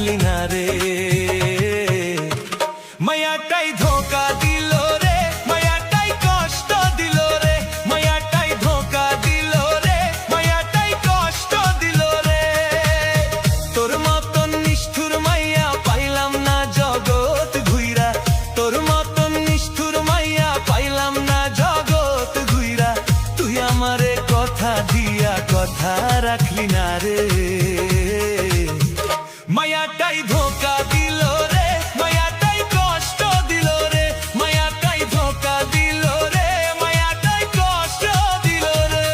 রাখলি না রে। মায়াটাই ধোকা দিল রে, মায়াটাই কষ্ট দিল রে, মায়াটাই ধোকা দিল রে, মায়াটাই কষ্ট দিল রে। তোর মতন নিষ্ঠুর মাইয়া পাইলাম না জগৎ ঘুইরা, তোর মতন নিষ্ঠুর মাইয়া পাইলাম না জগৎ ঘুইরা। তুই আমারে কথা দিয়া কথা রাখলি না রে। মায়াটাই ধোকা দিল রে, মায়াটাই কষ্ট দিল রে, মায়াটাই ধোকা দিল রে, মায়াটাই কষ্ট দিল রে।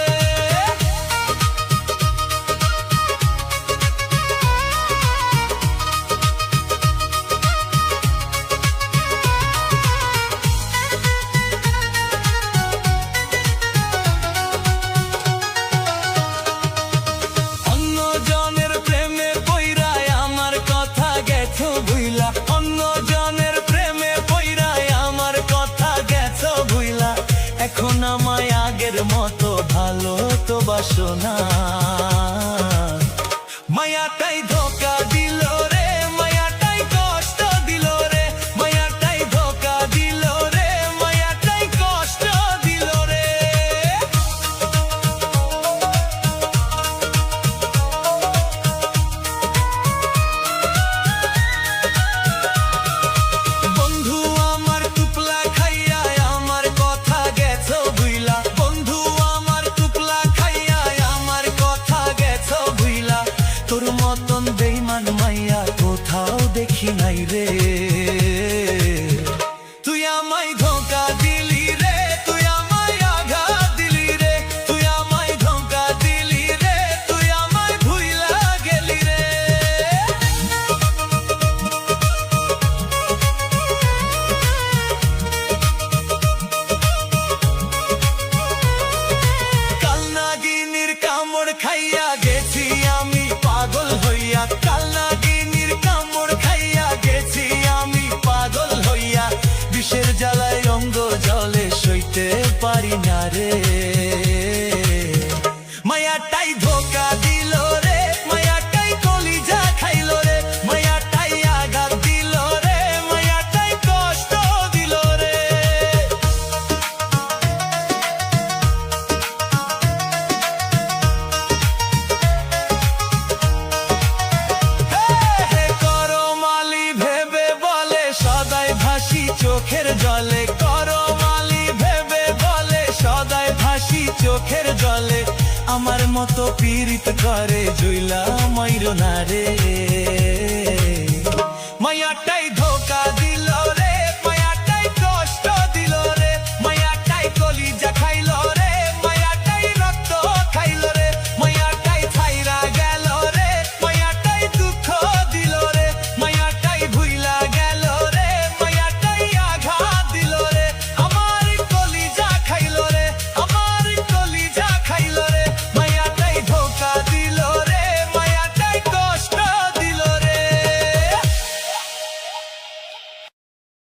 অন্য জনের প্রেমে পইরায় আমার কথা গেছো ভুইলা, অন্য জনের প্রেমে পইরায় আমার কথা গেছো ভুইলা। এখন আমায় আগের মতো ভালো তো বাসো না। মায়াটাই ধোকা দিল রে, মায়াটাই কষ্ট দিল রে, মায়াটাই ধোকা দিল রে, মায়াটাই কষ্ট দিল রে। বন্ধু আমার টুপলা খাইয়া আমার কথা গেছো ভুইলা, বন্ধু আমার টুপলা খাইয়া আমার কথা গেছো ভুইলা। তোর মতন বেইমান মাইয়া কোথাও দেখি নাই রে। তুই আমায় ধোকা দিলি রে, তুই আমায় আঘাত দিলি রে, তুই আমায় ধোকা দিলি রে, তুই আমায় ভুইলা গেলি রে। কালনাগিনীর কামড় খাইয়া গেছি আমি পাগল হইয়া, কালনাগিনীর কামড় খাইয়া গেছি আমি পাগল হইয়া। বিষের জ্বালায় অঙ্গ জলে সইতে পারি না রে। মায়াটাই ধোকা দিল রে, মায়াটাই কলিজা খাইল রে, মায়াটাই আঘাত দিল রে, মায়াটাই কষ্ট দিল রে। করমালি ভেবে বলে সদাই ভাসি চোখের জলে, করমালি ভেবে বলে সদাই ভাসি চোখের জলে। আমার মতো পীড়িত করে জুইলা মাইরো না রে।